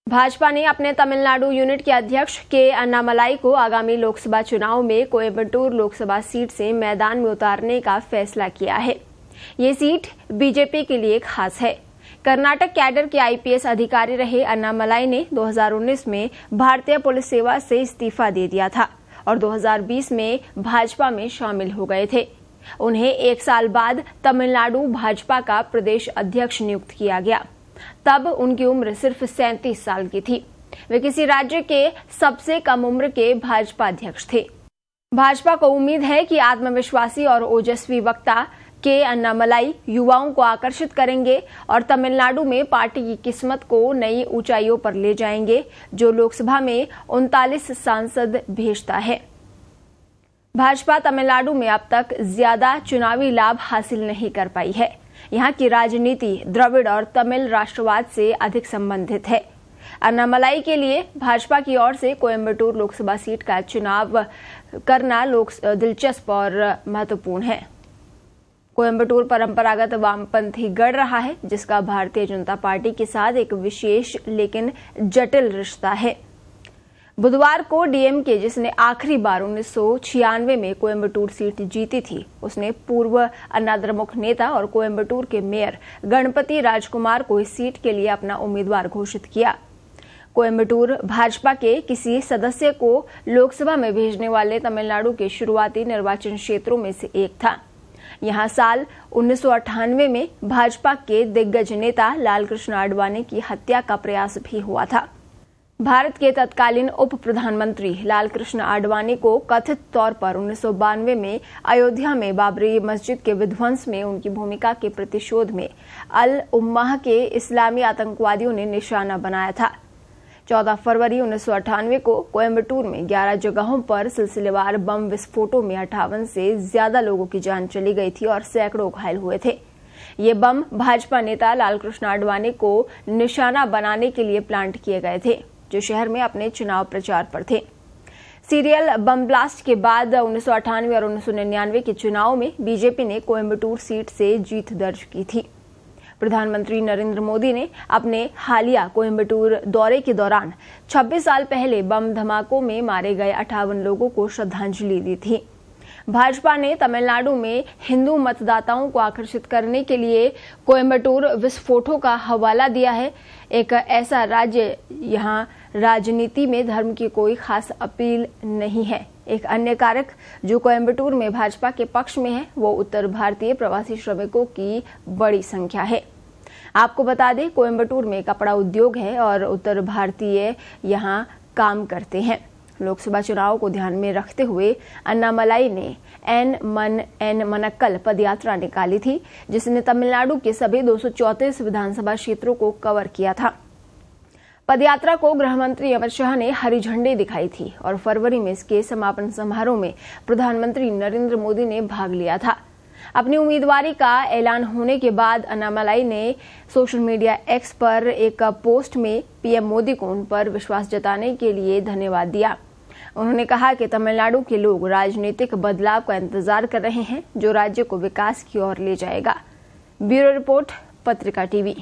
भाजपा ने अपने तमिलनाडु यूनिट के अध्यक्ष के अन्नामलाई को आगामी लोकसभा चुनाव में कोयम्बटूर लोकसभा सीट से मैदान में उतारने का फैसला किया है। ये सीट बीजेपी के लिए खास है। कर्नाटक कैडर के आईपीएस अधिकारी रहे अन्नामलाई ने 2019 में भारतीय पुलिस सेवा से इस्तीफा दे दिया था और 2020 में भाजपा में शामिल हो गए थे। उन्हें एक साल बाद तमिलनाडु भाजपा का प्रदेश अध्यक्ष नियुक्त किया गया। तब उनकी उम्र सिर्फ 37 साल की थी। वे किसी राज्य के सबसे कम उम्र के भाजपा अध्यक्ष थे। भाजपा को उम्मीद है कि आत्मविश्वासी और ओजस्वी वक्ता के अन्नामलाई युवाओं को आकर्षित करेंगे और तमिलनाडु में पार्टी की किस्मत को नई ऊंचाइयों पर ले जाएंगे, जो लोकसभा में 39 सांसद भेजता है। भाजपा तमिलनाडु में अब तक ज्यादा चुनावी लाभ हासिल नहीं कर पाई है। यहाँ की राजनीति द्रविड़ और तमिल राष्ट्रवाद से अधिक संबंधित है। अन्नामलाई के लिए भाजपा की ओर से कोयम्बटूर लोकसभा सीट का चुनाव करना दिलचस्प और महत्वपूर्ण है। कोयम्बटूर परंपरागत वामपंथी गढ़ रहा है, जिसका भारतीय जनता पार्टी के साथ एक विशेष लेकिन जटिल रिश्ता है। बुधवार को डीएमके, जिसने आखिरी बार 1996 में कोयम्बटूर सीट जीती थी, उसने पूर्व अन्नाद्रमुक नेता और कोयम्बटूर के मेयर गणपति राजकुमार को इस सीट के लिए अपना उम्मीदवार घोषित किया। कोयम्बटूर भाजपा के किसी सदस्य को लोकसभा में भेजने वाले तमिलनाडु के शुरुआती निर्वाचन क्षेत्रों में से एक था। यहां साल 1998 में भाजपा के दिग्गज नेता लालकृष्ण आडवाणी की हत्या का प्रयास भी हुआ था। भारत के तत्कालीन उप प्रधानमंत्री लालकृष्ण आडवाणी को कथित तौर पर 1992 में अयोध्या में बाबरी मस्जिद के विध्वंस में उनकी भूमिका के प्रतिशोध में अल उम्माह के इस्लामी आतंकवादियों ने निशाना बनाया था। 14 फरवरी 1998 को कोयम्बटूर में 11 जगहों पर सिलसिलेवार बम विस्फोटों में 58 से ज्यादा लोगों की जान चली गई थी और सैकड़ों घायल हुए थे। ये बम भाजपा नेता लालकृष्ण आडवाणी को निशाना बनाने के लिए प्लांट किए गए थे, जो शहर में अपने चुनाव प्रचार पर थे। सीरियल बम ब्लास्ट के बाद 1998 और 1999 के चुनाव में बीजेपी ने कोयम्बटूर सीट से जीत दर्ज की थी। प्रधानमंत्री नरेंद्र मोदी ने अपने हालिया कोयम्बटूर दौरे के दौरान 26 साल पहले बम धमाकों में मारे गए 58 लोगों को श्रद्धांजलि दी थी। भाजपा ने तमिलनाडु में हिंदू मतदाताओं को आकर्षित करने के लिए कोयम्बटूर विस्फोटों का हवाला दिया है। एक ऐसा राज्य यहाँ राजनीति में धर्म की कोई खास अपील नहीं है। एक अन्य कारक जो कोयम्बटूर में भाजपा के पक्ष में है, वो उत्तर भारतीय प्रवासी श्रमिकों की बड़ी संख्या है। आपको बता दें, कोयम्बटूर में कपड़ा उद्योग है और उत्तर भारतीय यहाँ काम करते हैं। लोकसभा चुनाव को ध्यान में रखते हुए अन्नामलाई ने एन मन एन मनक्कल पदयात्रा निकाली थी, जिसने तमिलनाडु के सभी 234 विधानसभा क्षेत्रों को कवर किया था। पदयात्रा को गृह मंत्री अमित शाह ने हरी झंडी दिखाई थी और फरवरी में इसके समापन समारोह में प्रधानमंत्री नरेंद्र मोदी ने भाग लिया था। अपनी उम्मीदवारी का ऐलान होने के बाद अन्नामलाई ने सोशल मीडिया एक्स पर एक पोस्ट में पीएम मोदी को उन पर विश्वास जताने के लिए धन्यवाद दिया। उन्होंने कहा कि तमिलनाडु के लोग राजनीतिक बदलाव का इंतजार कर रहे हैं, जो राज्य को विकास की ओर ले जाएगा। ब्यूरो रिपोर्ट, पत्रिका टीवी।